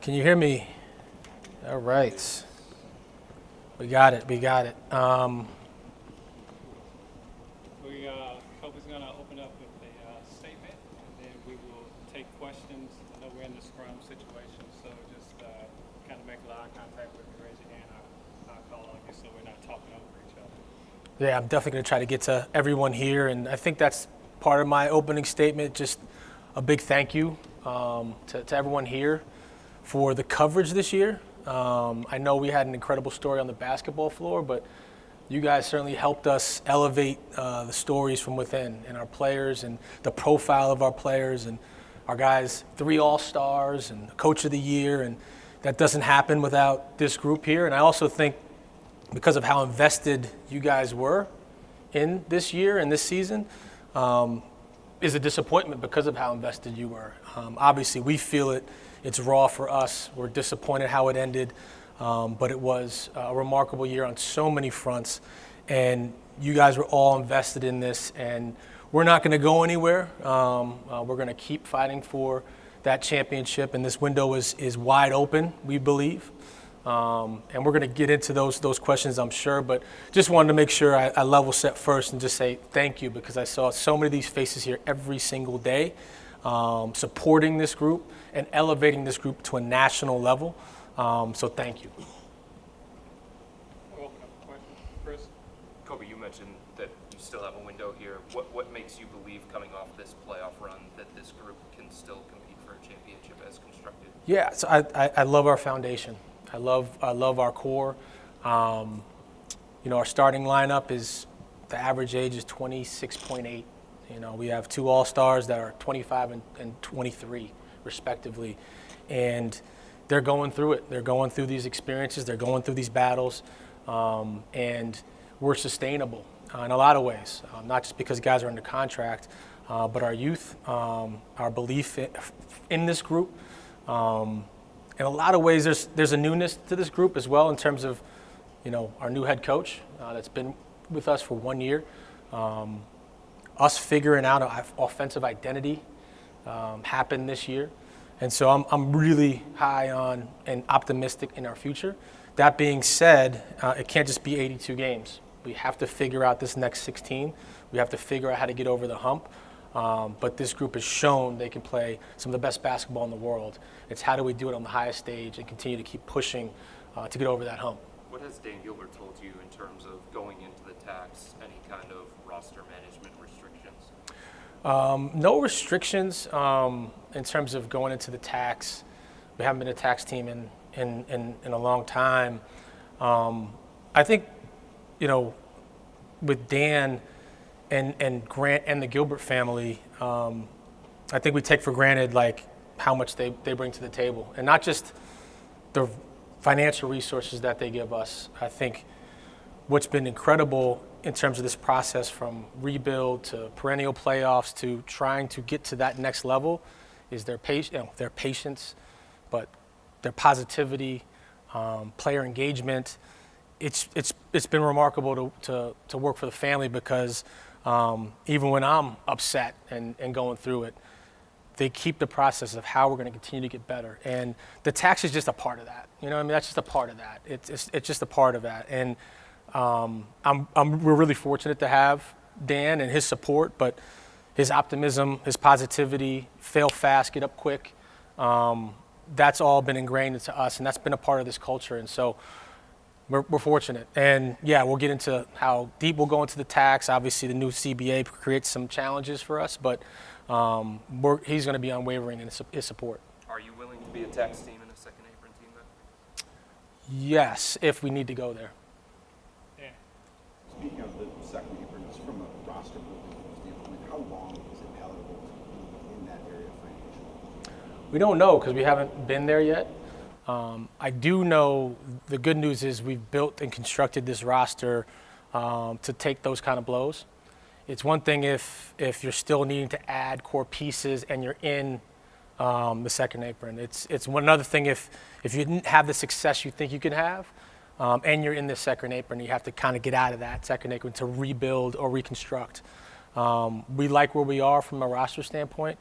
Can you hear me? All right. We got it. Koby's going to open up with a statement, and then we will take questions. I know we're in the scrum situation, so just kind of make a lot of contact with you, raise your hand. I'll call on you so we're not talking over each other. Yeah, I'm definitely going to try to get to everyone here, and I think that's part of my opening statement. Just a big thank you to everyone here for the coverage this year. I know we had an incredible story on the basketball floor, but you guys certainly helped us elevate the stories from within and our players and the profile of our players and our guys, 3 All-Stars and Coach of the Year, and that doesn't happen without this group here. And I also think because of how invested you guys were in this year and this season is a disappointment because of how invested you were. Obviously, we feel it. It's raw for us. We're disappointed how it ended, but it was a remarkable year on so many fronts, and you guys were all invested in this, and we're not going to go anywhere. We're going to keep fighting for that championship, and this window is wide open, we believe, and we're going to get into those questions, I'm sure, but just wanted to make sure I level set first and just say thank you, because I saw so many of these faces here every single day supporting this group and elevating this group to a national level. So thank you. We'll open up a question. Chris? Koby, you mentioned that you still have a window here. What makes you believe coming off this playoff run that this group can still compete for a championship as constructed? Yeah, so I love our foundation. I love our core. Our starting lineup is, the average age is 26.8. We have 2 All-Stars that are 25 and 23, respectively. And they're going through it. They're going through these experiences. They're going through these battles. And we're sustainable in a lot of ways, not just because guys are under contract, but our youth, our belief in this group. In a lot of ways, there's a newness to this group as well in terms of, our new head coach that's been with us for 1 year. Us figuring out an offensive identity happened this year. And so I'm really high on and optimistic in our future. That being said, it can't just be 82 games. We have to figure out this next 16. We have to figure out how to get over the hump. But this group has shown they can play some of the best basketball in the world. It's how do we do it on the highest stage and continue to keep pushing to get over that hump. What has Dan Gilbert told you in terms of going into the tax, any kind of roster management restrictions? No restrictions in terms of going into the tax. We haven't been a tax team in a long time. I think, with Dan and Grant and the Gilbert family, I think we take for granted how much they bring to the table, and not just the financial resources that they give us. I think what's been incredible in terms of this process, from rebuild to perennial playoffs to trying to get to that next level, is their patience, but their positivity, player engagement. It's been remarkable to work for the family, because even when I'm upset and going through it, they keep the process of how we're going to continue to get better. And the tax is just a part of that. That's just a part of that. It's just a part of that. And we're really fortunate to have Dan and his support, but his optimism, his positivity, fail fast, get up quick, that's all been ingrained into us, and that's been a part of this culture. And so we're fortunate. And yeah, we'll get into how deep we'll go into the tax. Obviously, the new CBA creates some challenges for us, but he's going to be unwavering in his support. Are you willing to be a tax team and a second apron team then? Yes, if we need to go there. Yeah. Speaking of the second apron, just from a roster building standpoint, how long is it palatable to be in that area financially? We don't know, because we haven't been there yet. I do know the good news is we've built and constructed this roster to take those kind of blows. It's one thing if you're still needing to add core pieces and you're in the second apron. It's one other thing if you didn't have the success you think you can have, and you're in the second apron. You have to kind of get out of that second apron to rebuild or reconstruct. We like where we are from a roster standpoint.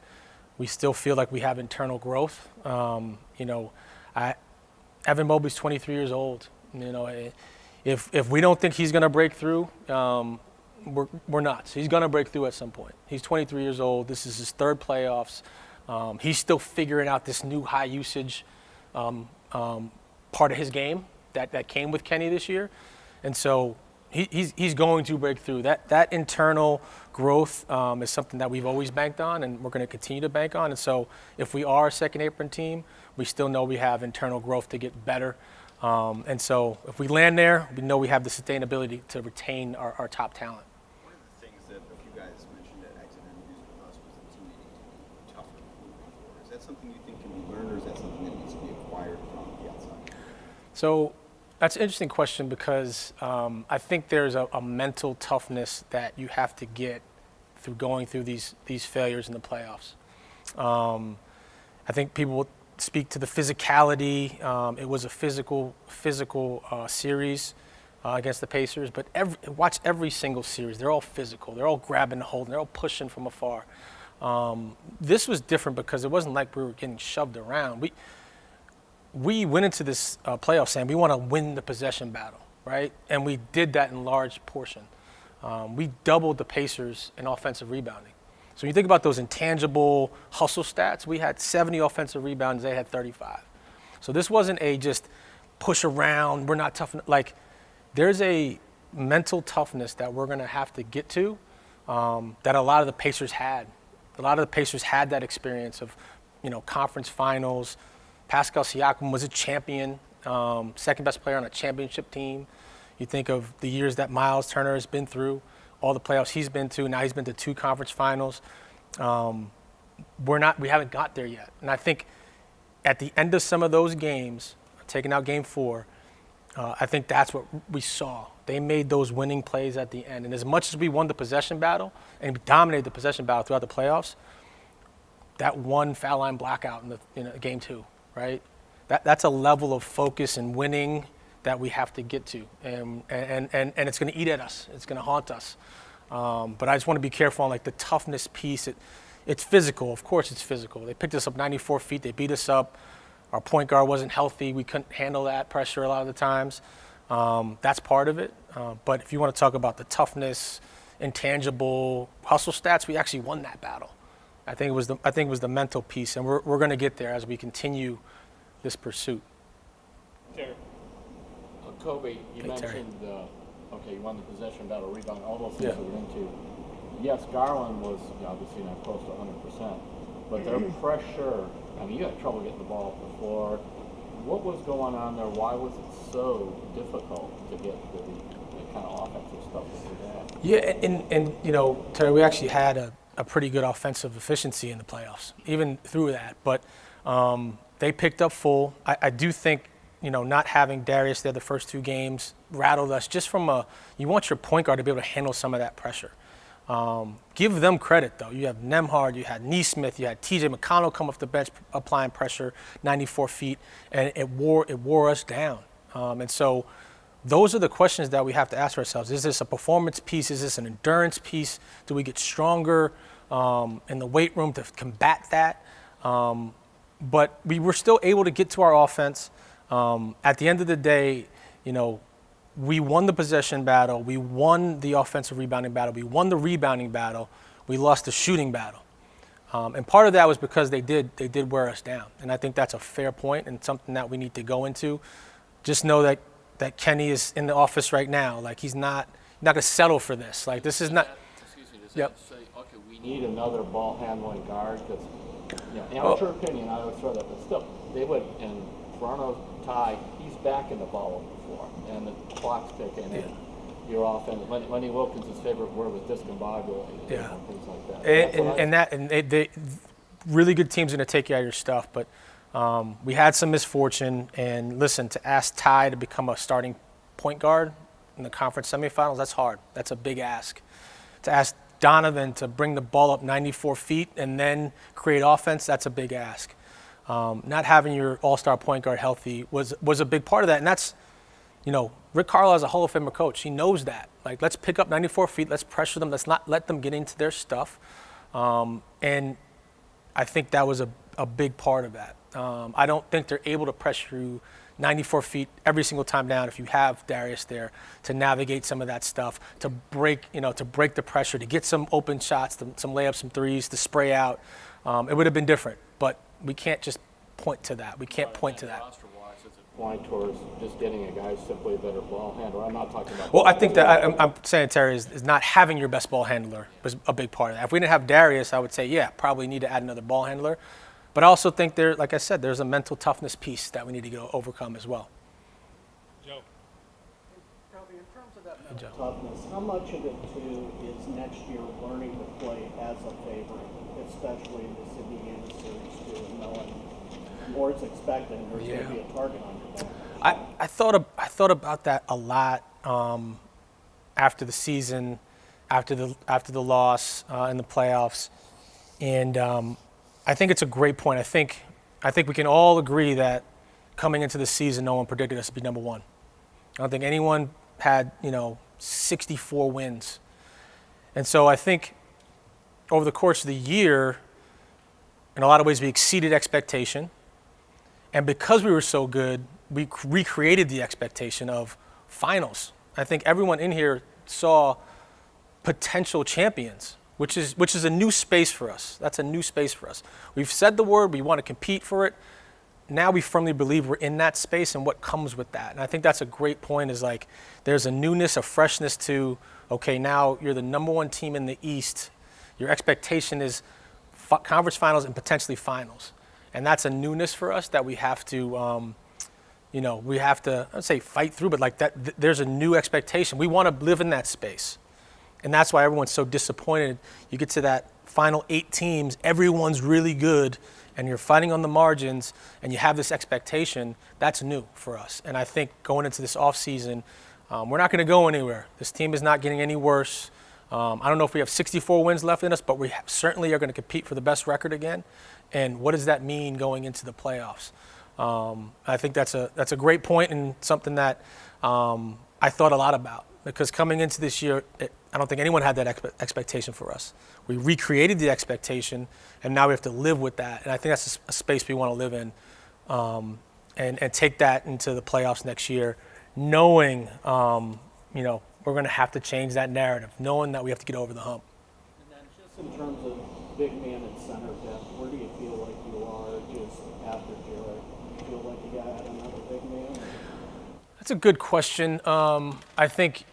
We still feel like we have internal growth. Evan Mobley's 23 years old. If we don't think he's going to break through, we're nuts. He's going to break through at some point. He's 23 years old. This is his third playoffs. He's still figuring out this new high usage part of his game that came with Kenny this year. And so he's going to break through. That internal growth is something that we've always banked on, and we're going to continue to bank on. And so if we are a second apron team, we still know we have internal growth to get better. And so if we land there, we know we have the sustainability to retain our top talent. One of the things that a few guys mentioned at exit interviews with us was the team needing to be tougher moving forward. Is that something you think can be learned, or is that something that needs to be acquired from the outside? So that's an interesting question because I think there's a mental toughness that you have to get through going through these failures in the playoffs. I think people will speak to the physicality. It was a physical series against the Pacers, but watch every single series. They're all physical. They're all grabbing the hold. They're all pushing from afar. This was different because it wasn't like we were getting shoved around. We went into this playoff saying we want to win the possession battle, right? And we did that in large portion. We doubled the Pacers in offensive rebounding. So when you think about those intangible hustle stats, we had 70 offensive rebounds, they had 35. So this wasn't a just push around, we're not tough enough. Like, there's a mental toughness that we're going to have to get to that a lot of the Pacers had. A lot of the Pacers had that experience of, conference finals. Pascal Siakam was a champion, second best player on a championship team. You think of the years that Miles Turner has been through, all the playoffs he's been to. Now he's been to 2 conference finals. We haven't got there yet. And I think at the end of some of those games, taking out game 4, I think that's what we saw. They made those winning plays at the end. And as much as we won the possession battle and dominated the possession battle throughout the playoffs, that one foul line blackout in game 2, right? That's a level of focus and winning that we have to get to, and it's going to eat at us. It's going to haunt us. But I just want to be careful on the toughness piece. It's physical. Of course, it's physical. They picked us up 94 feet. They beat us up. Our point guard wasn't healthy. We couldn't handle that pressure a lot of the times. That's part of it. But if you want to talk about the toughness, intangible hustle stats, we actually won that battle. I think it was the mental piece, and we're going to get there as we continue this pursuit. Terry. Koby, you Hey, Terry. mentioned, you won the possession battle, rebound, all those things Yeah. that we're into. Yes, Garland was obviously not close to 100%, but their pressure, you had trouble getting the ball off the floor. What was going on there? Why was it so difficult to get the kind of offensive stuff that we had? Yeah, and Terry, we actually had a pretty good offensive efficiency in the playoffs, even through that. But they picked up full. I do think, not having Darius there the first 2 games rattled us just from you want your point guard to be able to handle some of that pressure. Give them credit, though. You have Nembhard, you had Nesmith, you had TJ McConnell come off the bench applying pressure 94 feet, and it wore us down. And so those are the questions that we have to ask ourselves. Is this a performance piece? Is this an endurance piece? Do we get stronger in the weight room to combat that? But we were still able to get to our offense. At the end of the day, we won the possession battle. We won the offensive rebounding battle. We won the rebounding battle. We lost the shooting battle. And part of that was because they did wear us down. And I think that's a fair point and something that we need to go into. Just know that Kenny is in the office right now. He's not going to settle for this. This is not. Excuse me, does Yep. that say, okay, we need another ball handling guard? Because, amateur opinion, I would throw that, but still, they would, and Toronto's tie, he's backing the ball on the floor, and the clock's ticking, and your offense, Lenny Wilkins' favorite word was discombobulated, things like that. And they really good teams are going to take you out of your stuff, but we had some misfortune. And listen, to ask Ty to become a starting point guard in the conference semifinals, that's hard. That's a big ask. To ask Donovan to bring the ball up 94 feet and then create offense, that's a big ask. Not having your all-star point guard healthy was a big part of that, and that's Rick Carlisle is a Hall of Famer coach. He knows that. Like, let's pick up 94 feet. Let's pressure them. Let's not let them get into their stuff. And I think that was a big part of that. I don't think they're able to pressure you 94 feet every single time down if you have Darius there to navigate some of that stuff, to break the pressure, to get some open shots, some layups, some threes, to spray out. It would have been different, but we can't just point to that. We can't point to that. Roster-wise, it's a point towards just getting a guy simply a better ball handler. I'm not talking about. Well, I think that I'm saying, Terry, is not having your best ball handler was a big part of that. If we didn't have Darius, I would say, yeah, probably need to add another ball handler. But I also think like I said, there's a mental toughness piece that we need to go overcome as well. Joe. Koby, in terms of that mental toughness, how much of it too is next year learning to play as a favorite, especially in this Indiana series too, and knowing more is expected and there's going to be a target on your back? I thought about that a lot after the season, after the loss in the playoffs, and I think it's a great point. I think we can all agree that coming into the season, no one predicted us to be number one. I don't think anyone had 64 wins, and so I think over the course of the year, in a lot of ways, we exceeded expectation. And because we were so good, we recreated the expectation of finals. I think everyone in here saw potential champions, which is a new space for us. That's a new space for us. We've said the word, we want to compete for it. Now we firmly believe we're in that space and what comes with that. And I think that's a great point, is like there's a newness, a freshness to, okay, now you're the number one team in the East. Your expectation is conference finals and potentially finals. And that's a newness for us that we have to, I would say fight through, but like that, there's a new expectation. We want to live in that space. And that's why everyone's so disappointed. You get to that final 8 teams, everyone's really good, and you're fighting on the margins, and you have this expectation. That's new for us. And I think going into this offseason, we're not going to go anywhere. This team is not getting any worse. I don't know if we have 64 wins left in us, but we certainly are going to compete for the best record again. And what does that mean going into the playoffs? I think that's a great point and something that I thought a lot about, because coming into this year, I don't think anyone had that expectation for us. We recreated the expectation, and now we have to live with that. And I think that's a space we want to live in, and take that into the playoffs next year, knowing we're going to have to change that narrative, knowing that we have to get over the hump. And then just in terms of big man and center depth, where do you feel like you are just after Jared? Do you feel like you got another big man? That's a good question. I think,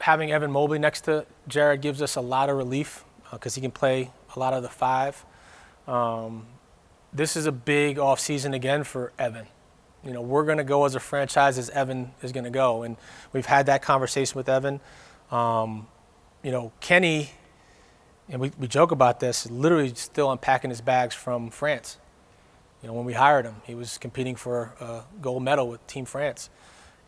having Evan Mobley next to Jared gives us a lot of relief because he can play a lot of the 5. This is a big offseason again for Evan. We're going to go as a franchise as Evan is going to go. And we've had that conversation with Evan. Kenny, and we joke about this, literally still unpacking his bags from France. When we hired him, he was competing for a gold medal with Team France.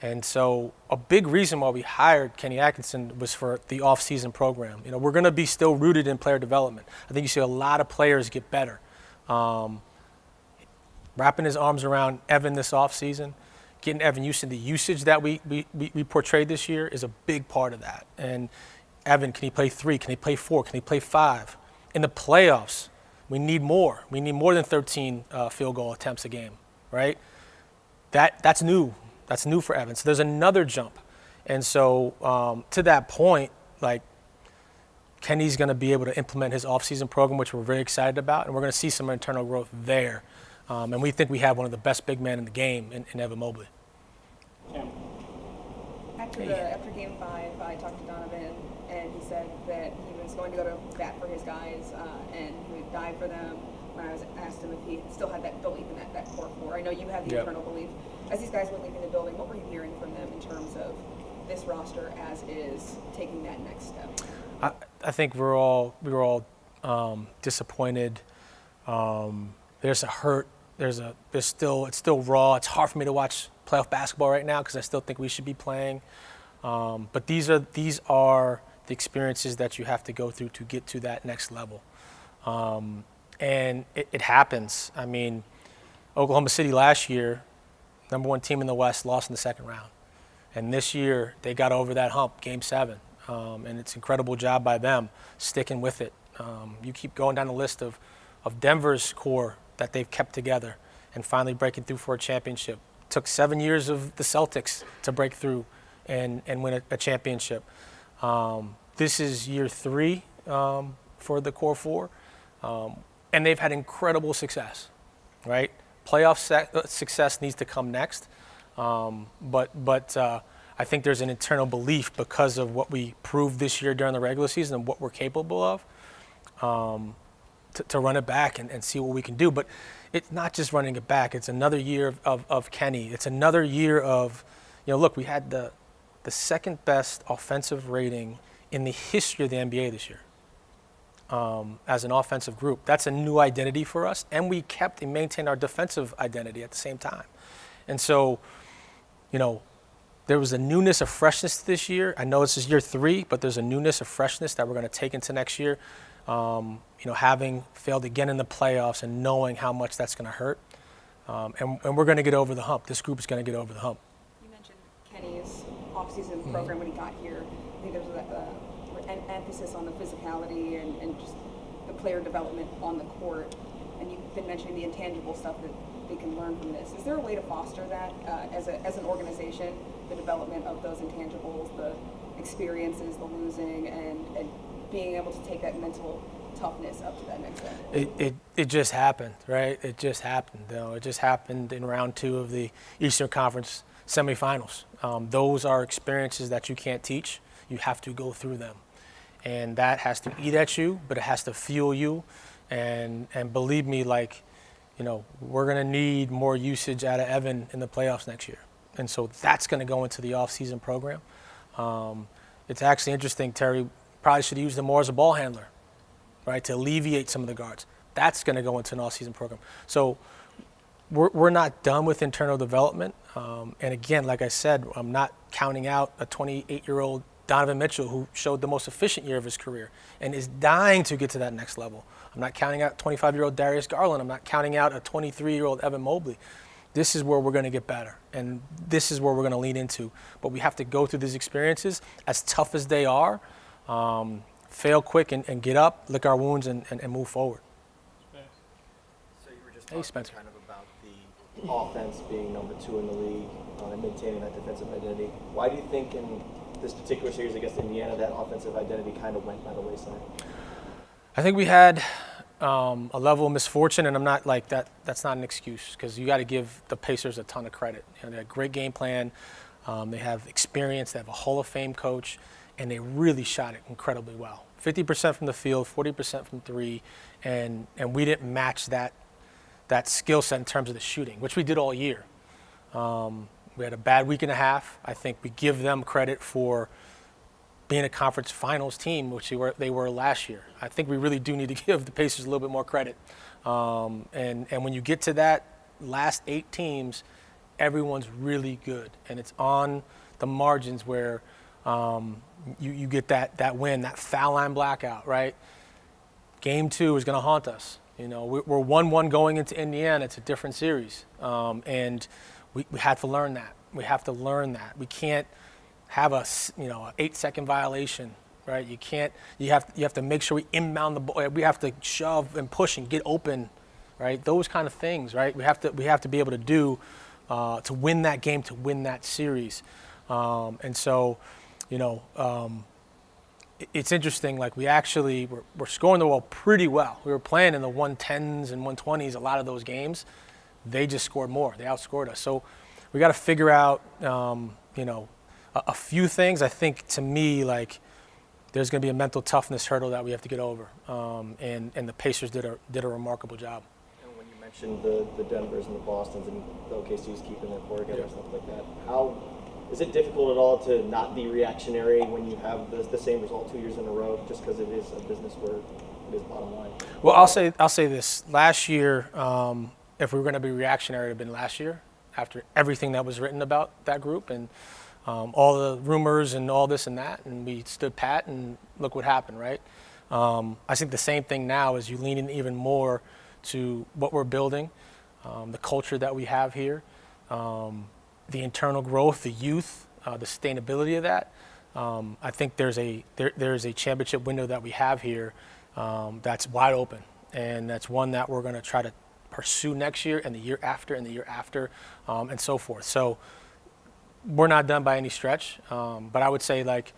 And so a big reason why we hired Kenny Atkinson was for the off-season program. We're going to be still rooted in player development. I think you see a lot of players get better. Wrapping his arms around Evan this offseason, getting Evan used to the usage that we portrayed this year is a big part of that. And Evan, can he play 3? Can he play 4? Can he play 5? In the playoffs, we need more. We need more than 13 field goal attempts a game, right? That's new. That's new for Evan. So there's another jump. And so to that point, like, Kenny's going to be able to implement his offseason program, which we're very excited about, and we're going to see some internal growth there. And we think we have one of the best big men in the game in Evan Mobley. Kim. After Game 5, I talked to Donovan, and he said that he was going to go to bat for his guys, and he would die for them. When I asked him if he still had that belief in that core 4, I know you have the internal belief. As these guys were leaving the building, what were you hearing from them in terms of this roster as is taking that next step? I think we were all disappointed. There's a hurt. It's still raw. It's hard for me to watch playoff basketball right now because I still think we should be playing. But these are the experiences that you have to go through to get to that next level. And it happens. I mean, Oklahoma City last year, number 1 team in the West, lost in the second round. And this year, they got over that hump, Game 7. And it's an incredible job by them sticking with it. You keep going down the list of Denver's core that they've kept together and finally breaking through for a championship. Took 7 years of the Celtics to break through and win a championship. This is year 3 for the core 4. And they've had incredible success, right? Playoff success needs to come next. But I think there's an internal belief because of what we proved this year during the regular season and what we're capable of to run it back and see what we can do. But it's not just running it back. It's another year of Kenny. It's another year of, look, we had the second best offensive rating in the history of the NBA this year as an offensive group. That's a new identity for us. And we kept and maintained our defensive identity at the same time. And so, there was a newness of freshness this year. I know this is year 3, but there's a newness of freshness that we're going to take into next year. Having failed again in the playoffs and knowing how much that's going to hurt. And we're going to get over the hump. This group is going to get over the hump. You mentioned Kenny's offseason program when he got here. I think there was an emphasis on the physicality and just the player development on the court. And you've been mentioning the intangible stuff that they can learn from this. Is there a way to foster that as an organization, the development of those intangibles, the experiences, the losing, and being able to take that mental toughness up to that next level? It just happened, right? It just happened. It just happened in round 2 of the Eastern Conference semifinals. Those are experiences that you can't teach. You have to go through them. And that has to eat at you, but it has to fuel you. And believe me, we're going to need more usage out of Evan in the playoffs next year. And so that's going to go into the off-season program. It's actually interesting, Terry probably should have used him more as a ball handler, right, to alleviate some of the guards. That's going to go into an off-season program. So we're not done with internal development. And again, like I said, I'm not counting out a 28-year-old Donovan Mitchell who showed the most efficient year of his career and is dying to get to that next level. I'm not counting out 25-year-old Darius Garland. I'm not counting out a 23-year-old Evan Mobley. This is where we're going to get better, and this is where we're going to lean into. But we have to go through these experiences, as tough as they are, fail quick and get up, lick our wounds, and move forward. So you were just Hey, talking Spencer. kind of about the offense being number 2 in the league and maintaining that defensive identity. Why do you think in this particular series against Indiana that offensive identity kind of went by the wayside? I think we had a level of misfortune, and I'm not like that. That's not an excuse because you got to give the Pacers a ton of credit. They had a great game plan. They have experience. They have a Hall of Fame coach, and they really shot it incredibly well. 50% from the field, 40% from 3, and we didn't match that skill set in terms of the shooting, which we did all year. We had a bad week and a half. I think we give them credit for being a conference finals team, which they were last year. I think we really do need to give the Pacers a little bit more credit. And when you get to that last 8 teams, everyone's really good. And it's on the margins where you get that win, that foul line blackout, right? Game 2 is going to haunt us. We're 1-1 going into Indiana. It's a different series. And we have to learn that. We have to learn that. We can't have a 8-second violation, right? You have to make sure we inbound the ball. We have to shove and push and get open, right? Those kind of things, right? We have to be able to do to win that game, to win that series. And so, it's interesting. Like we're scoring the ball pretty well. We were playing in the 110s and 120s a lot of those games. They just scored more. They outscored us. So we got to figure out, a few things. I think to me, there's going to be a mental toughness hurdle that we have to get over, and the Pacers did a remarkable job. And when you mentioned the Denvers and the Bostons and the OKC's keeping their core together and stuff like that, how is it difficult at all to not be reactionary when you have the same result 2 years in a row, just because it is a business where it is bottom line? Well, I'll say this. Last year, if we were going to be reactionary, it would have been last year after everything that was written about that group and all the rumors and all this and that, and we stood pat, and look what happened, right? I think the same thing now is you lean in even more to what we're building, the culture that we have here, the internal growth, the youth, the sustainability of that. I think there's a championship window that we have here that's wide open, and that's one that we're going to try to pursue next year and the year after and the year after, and so forth. So we're not done by any stretch, but I would say, like,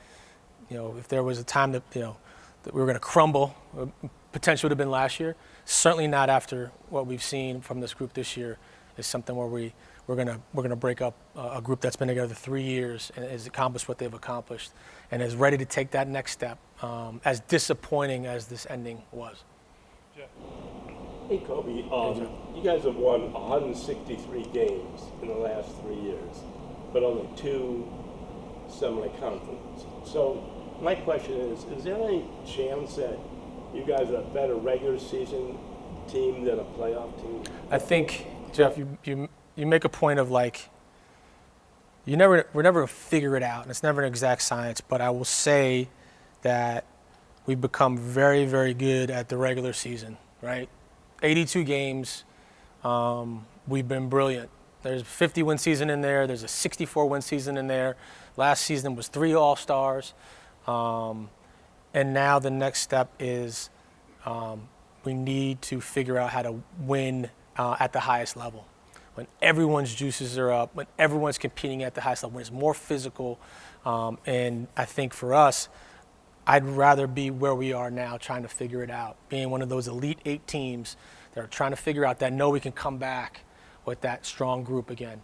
if there was a time that that we were going to crumble, potentially would have been last year. Certainly not after what we've seen from this group this year. Is something where we're gonna break up a group that's been together 3 years and has accomplished what they've accomplished and is ready to take that next step. As disappointing as this ending was. Jeff. Hey, Koby. You guys have won 163 games in the last 3 years, but only 2 semi-conference. So my question is there any chance that you guys are a better regular season team than a playoff team? I think, Jeff, you make a point of, like, we're never gonna figure it out, and it's never an exact science. But I will say that we've become very, very good at the regular season. Right, 82 games. We've been brilliant. There's a 50-win season in there. There's a 64-win season in there. Last season was 3 All-Stars. And now the next step is we need to figure out how to win at the highest level. When everyone's juices are up, when everyone's competing at the highest level, when it's more physical. And I think for us, I'd rather be where we are now trying to figure it out, being one of those Elite 8 teams that are trying to figure out that know we can come back with that strong group again.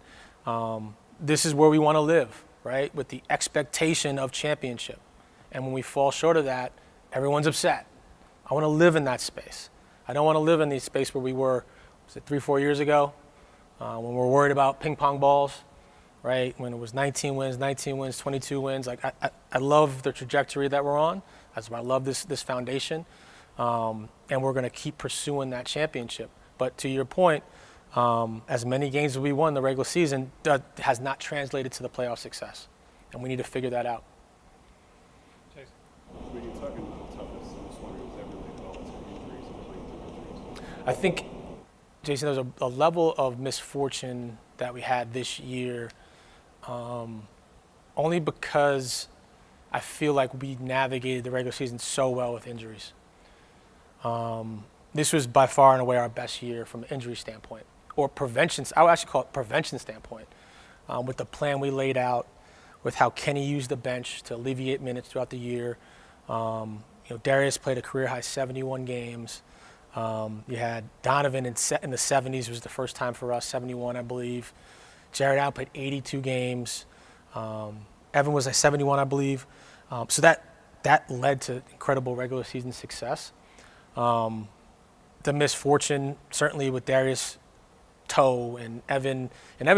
This is where we want to live, right, with the expectation of championship. And when we fall short of that, everyone's upset. I want to live in that space. I don't want to live in the space where we were, was it 3-4 years ago, when we're worried about ping pong balls, right? When it was 19 wins, 22 wins. Like, I love the trajectory that we're on. That's why I love this foundation. And we're going to keep pursuing that championship. But to your point, as many games as we won in the regular season has not translated to the playoff success. And we need to figure that out. Jason. When you're talking about toughness, I'm just wondering, is that related at all to injuries and playing through injuries? I think, Jason, there's a level of misfortune that we had this year, only because I feel like we navigated the regular season so well with injuries. This was by far and away our best year from an injury standpoint, or prevention. I would actually call it prevention standpoint, with the plan we laid out, with how Kenny used the bench to alleviate minutes throughout the year. Darius played a career high 71 games. You had Donovan in the 70s, was the first time for us, 71, I believe. Jared Allen played 82 games. Evan was at 71, I believe. So that led to incredible regular season success. The misfortune, certainly with Darius' toe, and Evan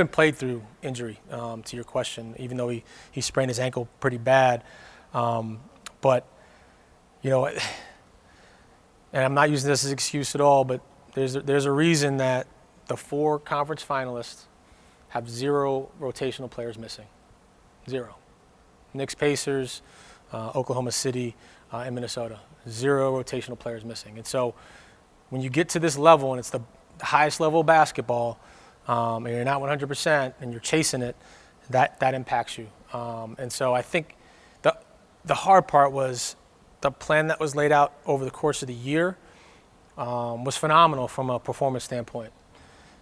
played through injury, to your question, even though he sprained his ankle pretty bad. But, and I'm not using this as an excuse at all, but there's a reason that the 4 conference finalists have 0 rotational players missing. 0. Knicks, Pacers, Oklahoma City, and Minnesota. 0 rotational players missing. And so when you get to this level, and it's the highest level of basketball, and you're not 100% and you're chasing it, that impacts you. And so I think the hard part was the plan that was laid out over the course of the year was phenomenal from a performance standpoint.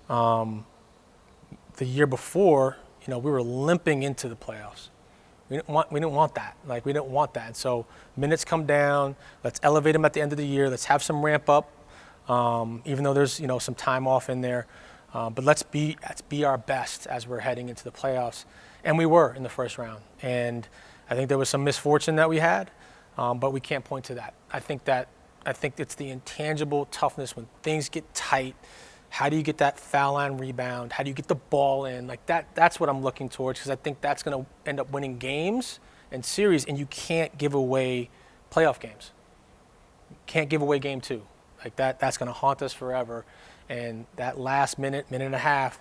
The year before, we were limping into the playoffs. We didn't want that. We didn't want that. And so minutes come down. Let's elevate them at the end of the year. Let's have some ramp up, even though there's some time off in there. But let's be our best as we're heading into the playoffs. And we were in the first round. And I think there was some misfortune that we had, but we can't point to that. I think it's the intangible toughness when things get tight. How do you get that foul line rebound? How do you get the ball in? That's what I'm looking towards, because I think that's going to end up winning games and series, and you can't give away playoff games. You can't give away game 2. That's going to haunt us forever. And that last minute and a half,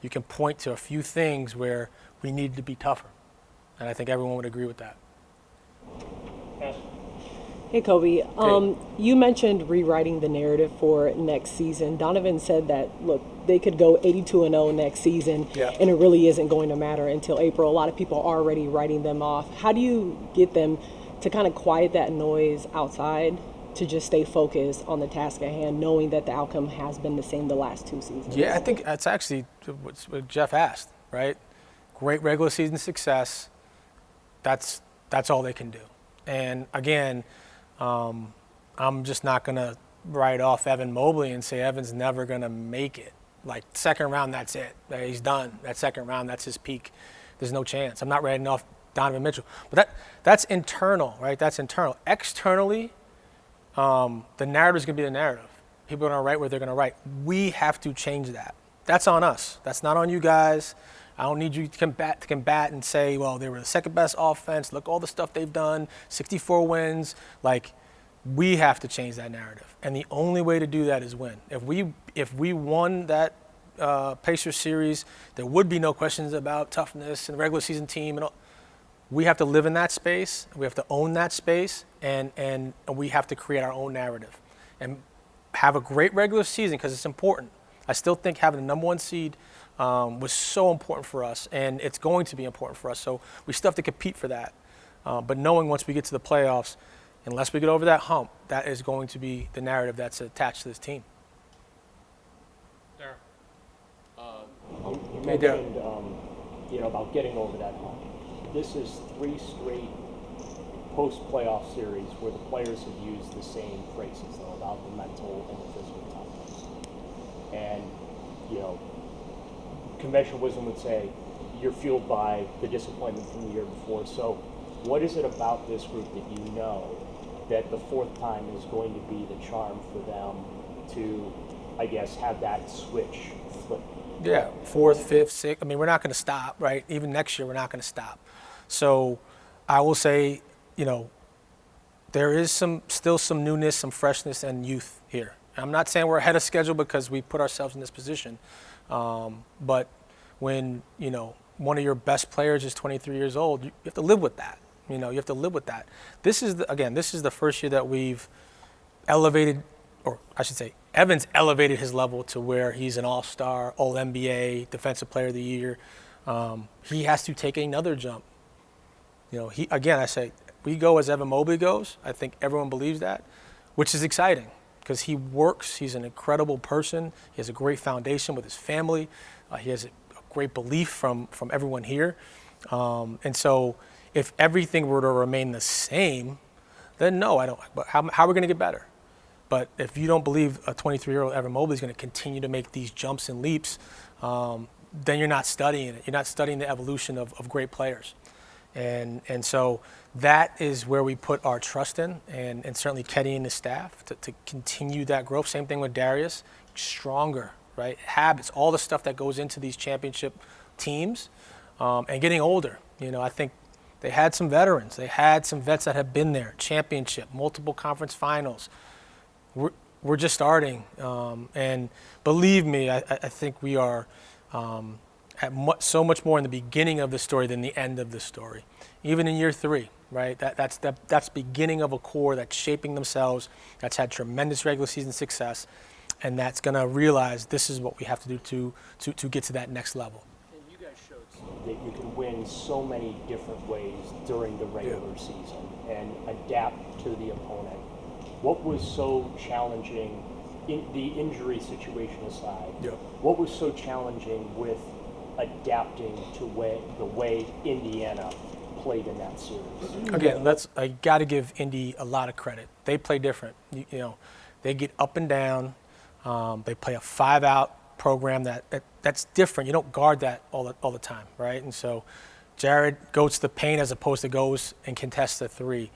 you can point to a few things where we needed to be tougher. And I think everyone would agree with that. Yes. Hey, Koby. You mentioned rewriting the narrative for next season. Donovan said that, look, they could go 82-0 next season, and it really isn't going to matter until April. A lot of people are already writing them off. How do you get them to kind of quiet that noise outside to just stay focused on the task at hand, knowing that the outcome has been the same the last 2 seasons? Yeah, I think that's actually what Jeff asked, right? Great regular season success. That's all they can do. And again, I'm just not going to write off Evan Mobley and say Evan's never going to make it. Like, second round, that's it. He's done. That second round, that's his peak. There's no chance. I'm not writing off Donovan Mitchell. But that's internal, right? That's internal. Externally, the narrative is going to be the narrative. People are going to write what they're going to write. We have to change that. That's on us. That's not on you guys. I don't need you to combat and say, well, they were the second best offense. Look, all the stuff they've done, 64 wins. Like, we have to change that narrative. And the only way to do that is win. If we won that Pacers series, there would be no questions about toughness and regular season team. And all. We have to live in that space. We have to own that space. And we have to create our own narrative. And have a great regular season because it's important. I still think having the number 1 seed was so important for us, and it's going to be important for us. So we still have to compete for that. But knowing once we get to the playoffs, unless we get over that hump, that is going to be the narrative that's attached to this team. There. You mentioned, about getting over that hump. This is 3 straight post-playoff series where the players have used the same phrases, though, about the mental and the physical toughness. And, conventional wisdom would say you're fueled by the disappointment from the year before. So what is it about this group that you know that the 4th time is going to be the charm for them to, I guess, have that switch flip? Yeah, 4th, 5th, 6th. I mean, we're not going to stop, right? Even next year, we're not going to stop. So I will say, there is still some newness, some freshness, and youth here. I'm not saying we're ahead of schedule because we put ourselves in this position. But when, one of your best players is 23 years old, you have to live with that. You have to live with that. This is the first year that we've elevated, or I should say, Evans elevated his level to where he's an all-star, all-NBA, defensive player of the year. He has to take another jump. I say, we go as Evan Mobley goes. I think everyone believes that, which is exciting. Because he works, he's an incredible person. He has a great foundation with his family. He has a great belief from everyone here. And so if everything were to remain the same, then no, I don't. But how are we going to get better? But if you don't believe a 23-year-old Evan Mobley is going to continue to make these jumps and leaps, then you're not studying it. You're not studying the evolution of great players. And so that is where we put our trust in, and certainly Ketty and his staff to continue that growth. Same thing with Darius, stronger, right? Habits, all the stuff that goes into these championship teams, and getting older. I think they had some veterans. They had some vets that have been there, championship, multiple conference finals. We're just starting, and believe me, I think we are so much more in the beginning of the story than the end of the story. Even in year 3, right? That's beginning of a core that's shaping themselves, that's had tremendous regular season success, and that's going to realize this is what we have to do to get to that next level. And you guys showed that you can win so many different ways during the regular season and adapt to the opponent. What was so challenging, the injury situation aside, what was so challenging with adapting to the way Indiana played in that series? Again, I got to give Indy a lot of credit. They play different. They get up and down. They play a 5-out program that's different. You don't guard that all the time, right? And so Jared goes to the paint as opposed to goes and contests the 3.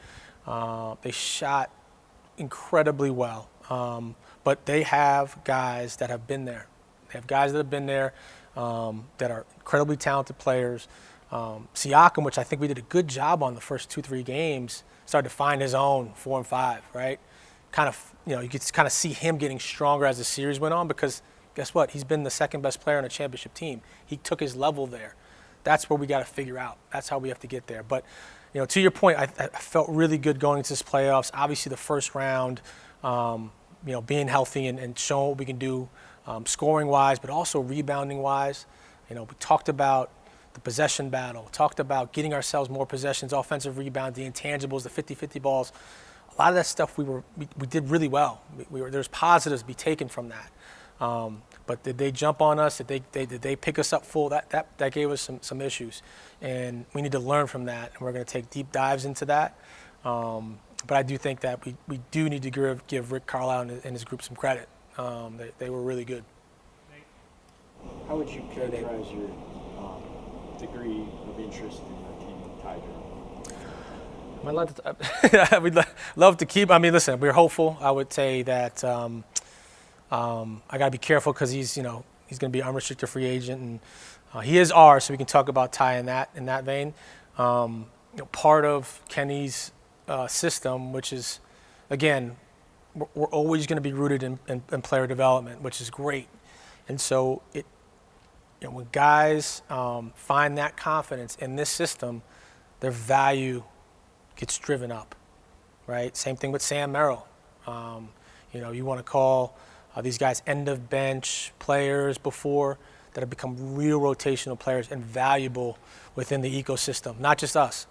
They shot incredibly well, but they have guys that have been there. They have guys that have been there that are incredibly talented players. Siakam, which I think we did a good job on the first 2-3 games, started to find his own 4 and 5, right? You could kind of see him getting stronger as the series went on because guess what? He's been the second best player on a championship team. He took his level there. That's where we got to figure out. That's how we have to get there. But to your point, I felt really good going into this playoffs. Obviously, the first round, being healthy and showing what we can do scoring-wise, but also rebounding-wise. We talked about the possession battle, talked about getting ourselves more possessions, offensive rebound, the intangibles, the 50-50 balls. A lot of that stuff we did really well. There's positives to be taken from that. But did they jump on us? Did they pick us up full? That gave us some issues, and we need to learn from that. And we're going to take deep dives into that. But I do think that we do need to give Rick Carlisle and his group some credit. They were really good. How would you characterize your degree of interest in Team Tiger? Am I allowed to? We'd love to keep. I mean, listen, we're hopeful. I would say that I got to be careful because he's going to be an unrestricted free agent, and he is ours, so we can talk about Ty in that vein. Part of Kenny's system, which is, again, we're always going to be rooted in player development, which is great. And so when guys find that confidence in this system, their value gets driven up, right? Same thing with Sam Merrill. You want to call these guys end of bench players before that have become real rotational players and valuable within the ecosystem, not just us.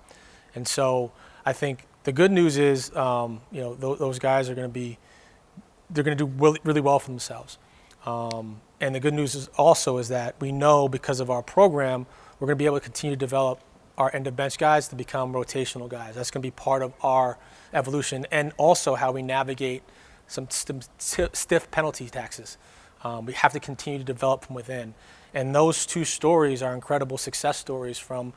And so I think the good news is, those guys are going to do really, really well for themselves. And the good news is also is that we know because of our program, we're going to be able to continue to develop our end of bench guys to become rotational guys. That's going to be part of our evolution, and also how we navigate some stiff penalty taxes. We have to continue to develop from within. And those two stories are incredible success stories from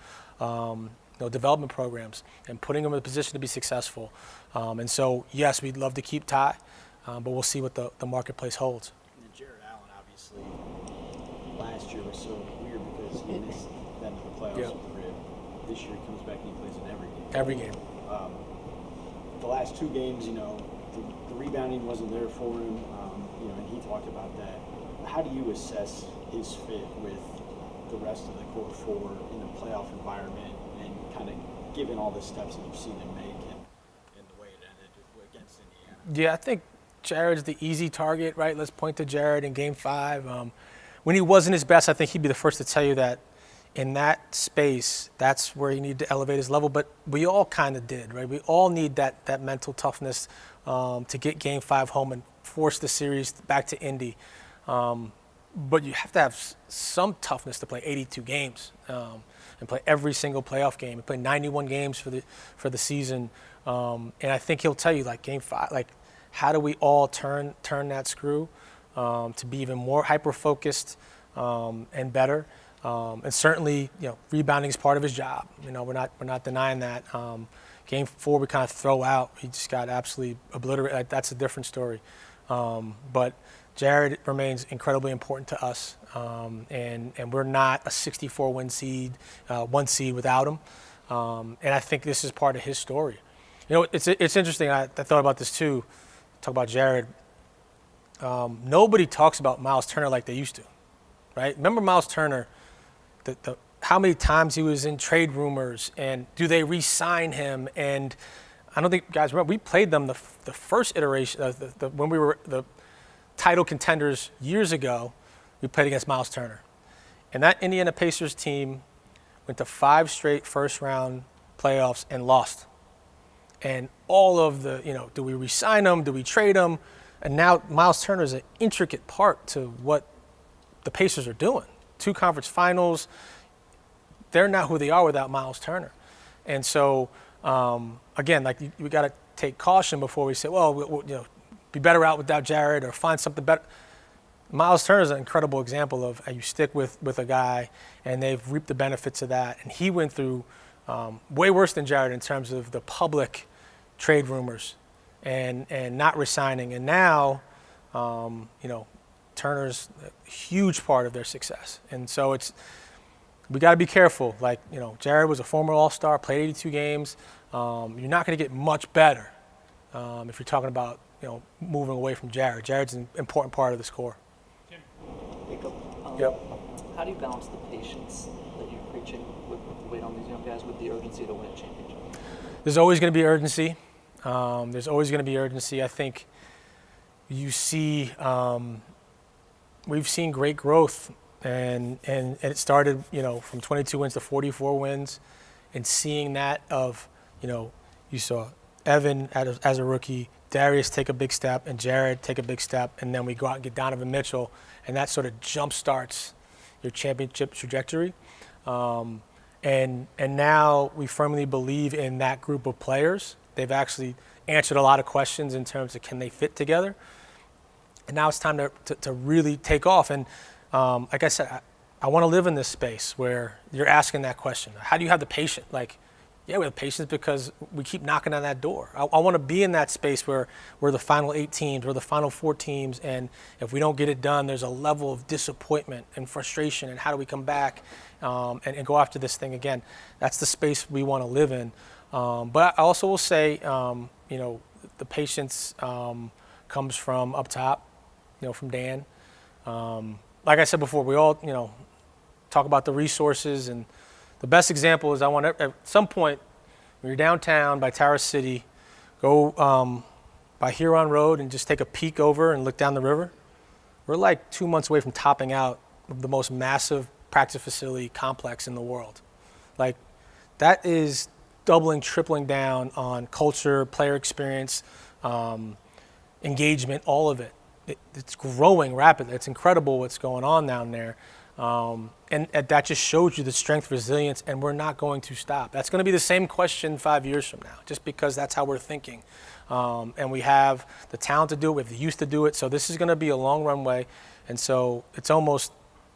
development programs and putting them in a position to be successful. And so, yes, we'd love to keep Ty, but we'll see what the marketplace holds. And Jared Allen, obviously, last year was so weird because he missed them to the playoffs with the rib. This year he comes back and he plays in every game. Every game. The last two games, the rebounding wasn't there for him, and he talked about that. How do you assess his fit with the rest of the core four in the playoff environment, and kind of given all the steps that you've seen him make and the way it ended against Indiana? Yeah, I think Jared's the easy target, right? Let's point to Jared in Game 5. When he wasn't his best, I think he'd be the first to tell you that in that space, that's where he needed to elevate his level. But we all kind of did, right? We all need that mental toughness to get Game 5 home and force the series back to Indy. But you have to have some toughness to play 82 games and play every single playoff game. He played 91 games for the season, and I think he'll tell you, like, Game 5, like, how do we all turn that screw to be even more hyper focused and better. And certainly, rebounding is part of his job. We're not denying that. Game 4, we kind of throw out. He just got absolutely obliterated. That's a different story. But Jared remains incredibly important to us, and we're not a 64 1 seed without him. And I think this is part of his story. It's interesting. I thought about this too. Talk about Jared. Nobody talks about Miles Turner like they used to, right? Remember Miles Turner? How many times he was in trade rumors, and do they re-sign him? And I don't think guys remember, we played them the first iteration when we were the title contenders years ago. We played against Miles Turner, and that Indiana Pacers team went to 5 straight first round playoffs and lost. And all of do we re-sign him? Do we trade him? And now Miles Turner is an intricate part to what the Pacers are doing. 2 conference finals. They're not who they are without Miles Turner. And so, again, like, we got to take caution before we say, well, we'll be better out without Jared or find something better. Miles Turner is an incredible example of how you stick with a guy, and they've reaped the benefits of that. And he went through way worse than Jared in terms of the public trade rumors and not resigning. And now, Turner's a huge part of their success. And so we got to be careful. Like, Jared was a former All-Star, played 82 games. You're not going to get much better if you're talking about, moving away from Jared. Jared's an important part of this core. Jacob, Yep. how do you balance the patience that you're preaching with the weight on these young guys with the urgency to win a championship? There's always going to be urgency. There's always going to be urgency. I think you see, we've seen great growth, and it started, from 22 wins to 44 wins, and seeing that of, you saw Evan as a rookie, Darius take a big step, and Jared take a big step, and then we go out and get Donovan Mitchell, and that sort of jump starts your championship trajectory. And now we firmly believe in that group of players. They've actually answered a lot of questions in terms of can they fit together. And now it's time to really take off. And like I said, I want to live in this space where you're asking that question. How do you have the patience? Yeah, we have patience because we keep knocking on that door. I want to be in that space where we're the final 8 teams, we're the final 4 teams, and if we don't get it done, there's a level of disappointment and frustration, and how do we come back and go after this thing again? That's the space we want to live in. But I also will say, the patience comes from up top, from Dan. Like I said before, we all, talk about the resources, and the best example is I want to, at some point, when you're downtown by Tower City, go by Huron Road and just take a peek over and look down the river. We're like 2 months away from topping out of the most massive practice facility complex in the world. Like, that is doubling, tripling down on culture, player experience, engagement, all of it. It's growing rapidly. It's incredible what's going on down there. And that just shows you the strength, resilience, and we're not going to stop. That's going to be the same question 5 years from now, just because that's how we're thinking. And we have the talent to do it, we have the youth to do it, so this is going to be a long runway, and so it's almost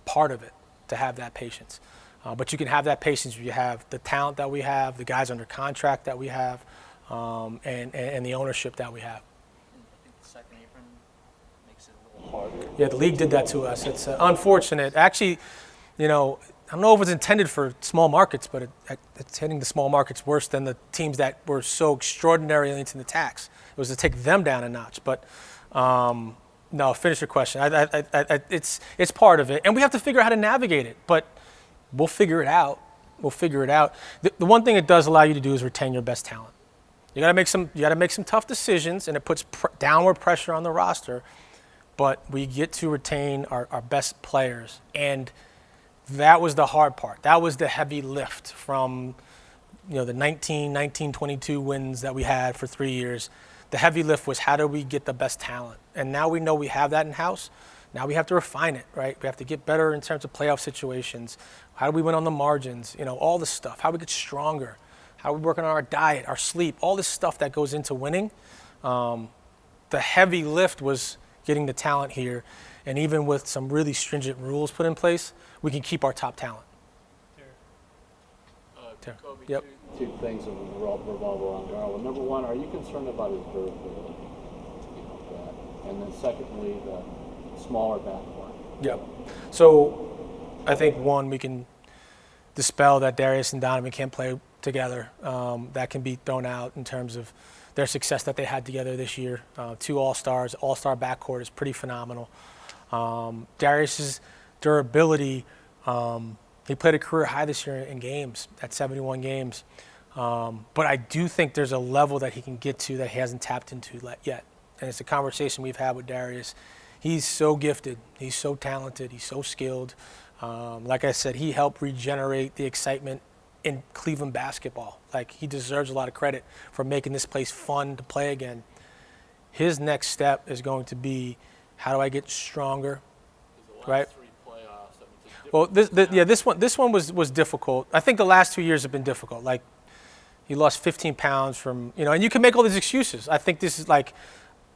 part of it to have that patience. But you can have that patience if you have the talent that we have, the guys under contract that we have, and the ownership that we have. I think the second apron makes it a little harder. Yeah, the league did that to us. It's unfortunate. Actually, I don't know if it's intended for small markets, but it's hitting the small markets worse than the teams that were so extraordinarily into the tax. It was to take them down a notch. But no, finish your question. It's part of it, and we have to figure out how to navigate it. But we'll figure it out. We'll figure it out. The one thing it does allow you to do is retain your best talent. You got to make some tough decisions, and it puts downward pressure on the roster. But we get to retain our best players, and that was the hard part. That was the heavy lift from, the 19-22 wins that we had for 3 years. The heavy lift was how do we get the best talent? And now we know we have that in-house. Now we have to refine it, right? We have to get better in terms of playoff situations. How do we win on the margins? All this stuff. How do we get stronger? How are we working on our diet, our sleep, all this stuff that goes into winning. The heavy lift was getting the talent here. And even with some really stringent rules put in place, we can keep our top talent. Koby, Yep. two things that revolve around Darwin. Number one, are you concerned about his durability? And then secondly, the smaller backcourt. Yep. So I think, one, we can dispel that Darius and Donovan can't play together. That can be thrown out in terms of their success that they had together this year. 2 All-Stars, All-Star backcourt is pretty phenomenal. Darius's durability, he played a career high this year in games, at 71 games. But I do think there's a level that he can get to that he hasn't tapped into yet. And it's a conversation we've had with Darius. He's so gifted. He's so talented. He's so skilled. Like I said, he helped regenerate the excitement in Cleveland basketball. Like, he deserves a lot of credit for making this place fun to play again. His next step is going to be, how do I get stronger, right? Well, this one was difficult. I think the last 2 years have been difficult. Like, he lost 15 pounds from, and you can make all these excuses. I think this is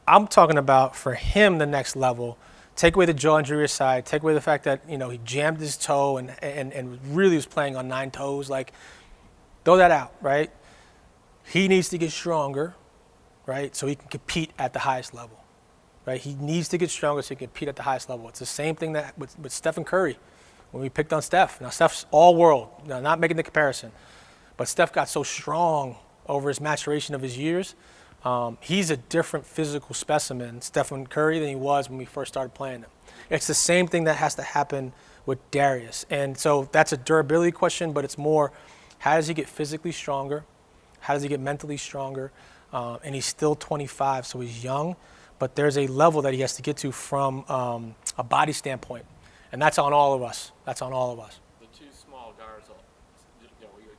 I'm talking about for him the next level. Take away the jaw injury aside, take away the fact that, he jammed his toe and really was playing on 9 toes. Throw that out, right? He needs to get stronger, right? So he can compete at the highest level, right? He needs to get stronger so he can compete at the highest level. It's the same thing that with Stephen Curry when we picked on Steph. Now, Steph's all world, not making the comparison. But Steph got so strong over his maturation of his years. He's a different physical specimen, Stephen Curry, than he was when we first started playing him. It's the same thing that has to happen with Darius. And so that's a durability question, but it's more, how does he get physically stronger? How does he get mentally stronger? And he's still 25, so he's young, but there's a level that he has to get to from a body standpoint, and that's on all of us. That's on all of us. The two small guards, you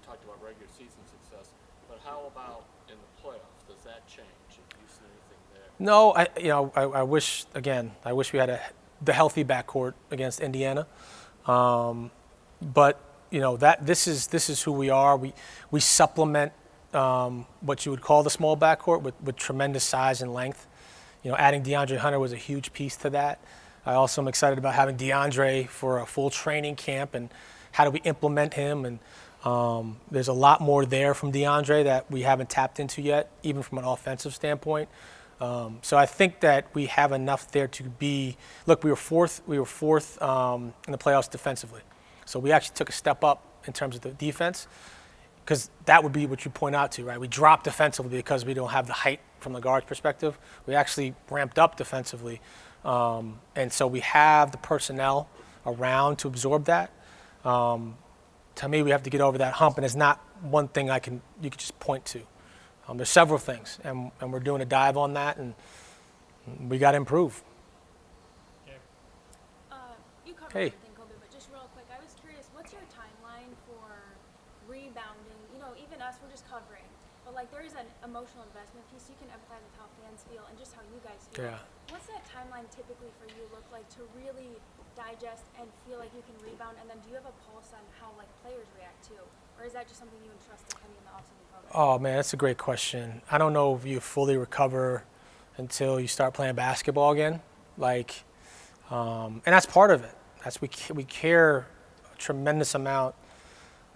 talked about regular season success, but how about in the playoffs? Does that change? If you see anything there? No, I wish we had the healthy backcourt against Indiana, but this is who we are. We supplement what you would call the small backcourt with tremendous size and length. Adding DeAndre Hunter was a huge piece to that. I also am excited about having DeAndre for a full training camp and how do we implement him. And there's a lot more there from DeAndre that we haven't tapped into yet, even from an offensive standpoint. So I think that we have enough there to be. Look, we were fourth in the playoffs defensively. So we actually took a step up in terms of the defense, because that would be what you point out to, right? We dropped defensively because we don't have the height from the guard's perspective. We actually ramped up defensively. And so we have the personnel around to absorb that. To me, we have to get over that hump, and it's not one thing you could just point to. There's several things, and we're doing a dive on that, and we got to improve. You covered Hey. everything, Koby, but just real quick, I was curious, what's your timeline for rebounding? Even us, we're just covering, but there is an emotional investment piece. You can empathize with how fans feel and just how you guys feel. Yeah. What's that timeline typically for you look like to really digest and feel like you can rebound? And then do you have a pulse on how players react too? Or is that just something you entrust to Penny in the offseason program? Oh, man, that's a great question. I don't know if you fully recover until you start playing basketball again. And that's part of it. We care a tremendous amount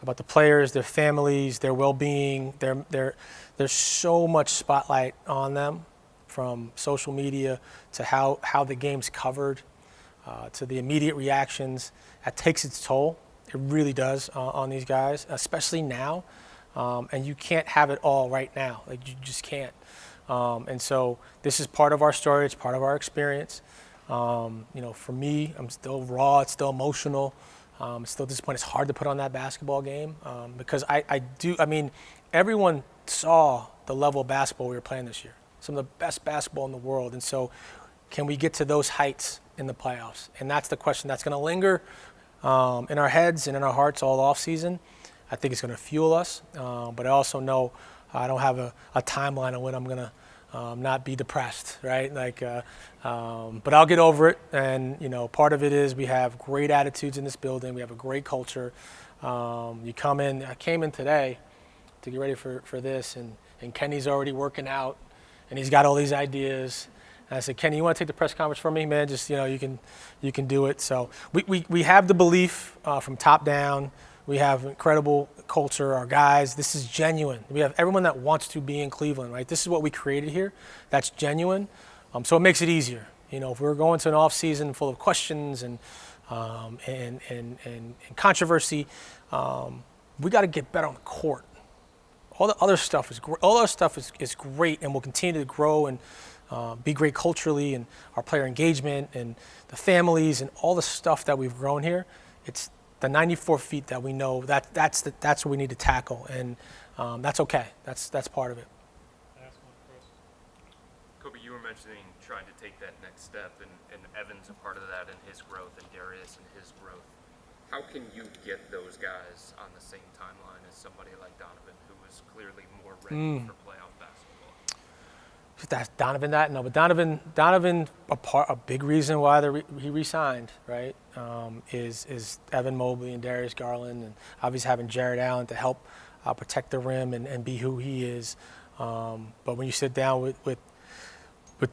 about the players, their families, their well-being. There's so much spotlight on them, from social media to how the game's covered, to the immediate reactions. That takes its toll. It really does on these guys, especially now. And you can't have it all right now. You just can't. And so this is part of our story. It's part of our experience. For me, I'm still raw. It's still emotional. It's still disappointed. It's hard to put on that basketball game because everyone saw the level of basketball we were playing this year. Some of the best basketball in the world. And so can we get to those heights in the playoffs? And that's the question that's going to linger in our heads and in our hearts all off season. I think it's going to fuel us. But I also know I don't have a timeline on when I'm going to not be depressed, right? But I'll get over it. And, part of it is we have great attitudes in this building. We have a great culture. You come in, I came in today to get ready for this, and Kenny's already working out, and he's got all these ideas. And I said, Kenny, you want to take the press conference for me, man? Just, you can do it. So we have the belief from top down. We have incredible culture, our guys. This is genuine. We have everyone that wants to be in Cleveland, right? This is what we created here. That's genuine. So it makes it easier. If we're going to an off season full of questions and controversy, we got to get better on the court. All the other stuff is great. All our stuff is great, and will continue to grow and be great culturally, and our player engagement and the families and all the stuff that we've grown here. It's the 94 feet that we know that's what we need to tackle, and that's okay. That's part of it. Last one, Chris. Koby, you were mentioning trying to take that next step, and Evan's a part of that in his growth, and Darius in his growth. How can you get those guys on the same timeline as somebody like Donovan, who is clearly more ready for playoff basketball? Just ask Donovan that? No, but Donovan, a big reason why he re-signed, right, is Evan Mobley and Darius Garland, and obviously having Jared Allen to help protect the rim and be who he is. But when you sit down with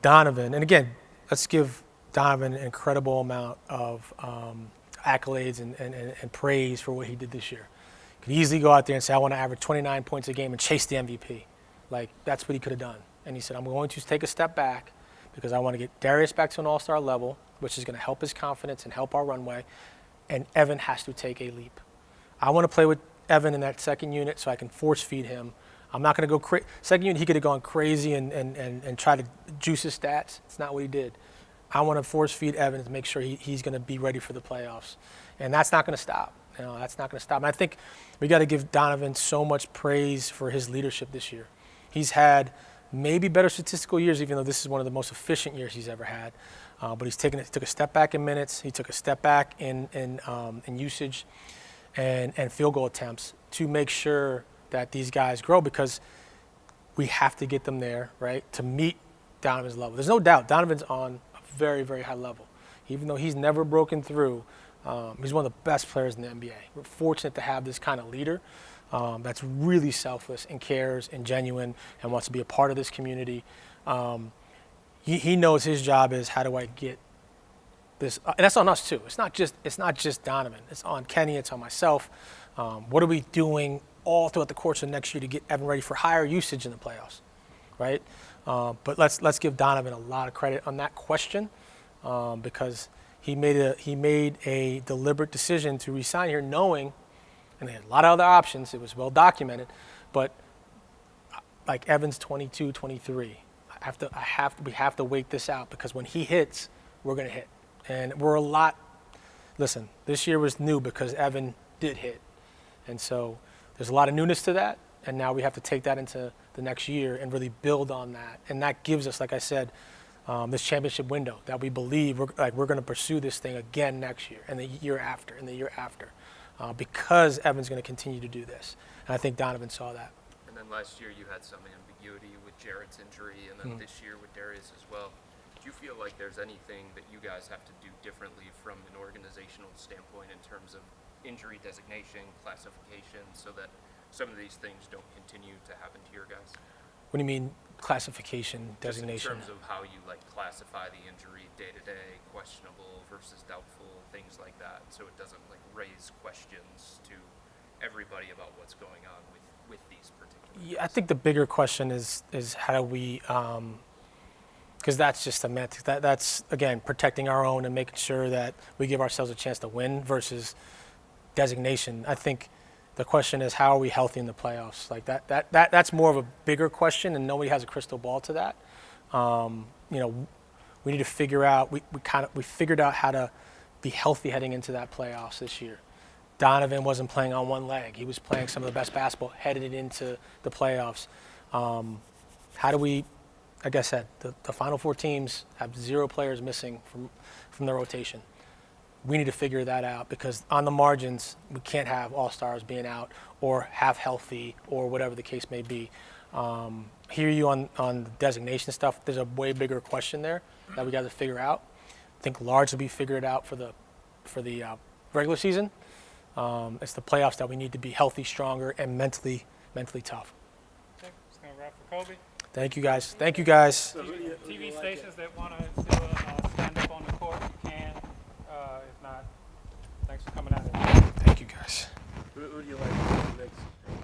Donovan, and again, let's give Donovan an incredible amount of accolades and praise for what he did this year. Could easily go out there and say, I want to average 29 points a game and chase the MVP. That's what he could have done. And he said, I'm going to take a step back because I want to get Darius back to an all-star level, which is going to help his confidence and help our runway, and Evan has to take a leap. I want to play with Evan in that second unit so I can force feed him. I'm not going to go crazy. Second unit, he could have gone crazy and try to juice his stats. It's not what he did. I want to force feed Evan to make sure he's going to be ready for the playoffs. And that's not going to stop. That's not going to stop. And I think we got to give Donovan so much praise for his leadership this year. He's had maybe better statistical years, even though this is one of the most efficient years he's ever had. But he took a step back in minutes. He took a step back in usage and field goal attempts to make sure that these guys grow, because we have to get them there, right, to meet Donovan's level. There's no doubt Donovan's on a very, very high level. Even though he's never broken through, he's one of the best players in the NBA. We're fortunate to have this kind of leader that's really selfless and cares and genuine and wants to be a part of this community. He knows his job is, how do I get this? And that's on us too. It's not just Donovan. It's on Kenny. It's on myself. What are we doing all throughout the course of next year to get Evan ready for higher usage in the playoffs, right? But let's give Donovan a lot of credit on that question, because he made a deliberate decision to resign here, knowing, and they had a lot of other options. It was well documented, but like Evan's 22, 23. We have to wait this out, because when he hits, we're going to hit. And listen, this year was new because Evan did hit. And so there's a lot of newness to that. And now we have to take that into the next year and really build on that. And that gives us, like I said, this championship window that we believe we're going to pursue this thing again next year and the year after and the year after, because Evan's going to continue to do this. And I think Donovan saw that. And then last year you had some ambiguity with Jarrett's injury, and then this year with Darius as well. Do you feel like there's anything that you guys have to do differently from an organizational standpoint in terms of injury designation, classification, so that some of these things don't continue to happen to your guys? What do you mean classification, designation? Just in terms of how you classify the injury day to day, questionable versus doubtful, things like that, so it doesn't raise questions to everybody about what's going on with these particular Yeah, I think the bigger question is how do we, because that's just a myth. That's again protecting our own and making sure that we give ourselves a chance to win versus designation. I think the question is, how are we healthy in the playoffs? That's more of a bigger question, and nobody has a crystal ball to that. We need to figure out. We figured out how to be healthy heading into that playoffs this year. Donovan wasn't playing on one leg. He was playing some of the best basketball headed into the playoffs. How do we, like I said, the Final Four teams have 0 players missing from their rotation. We need to figure that out, because on the margins, we can't have all-stars being out or half healthy or whatever the case may be. Hear you on the designation stuff. There's a way bigger question there that we got to figure out. I think largely we figure it out for the regular season. It's the playoffs that we need to be healthy, stronger, and mentally tough. Okay, that's going to wrap for Koby. Thank you, guys. Thank you, guys. TV stations that want to do a stand up on the court, you can. If not, thanks for coming out. Thank you, guys. Who do you like next?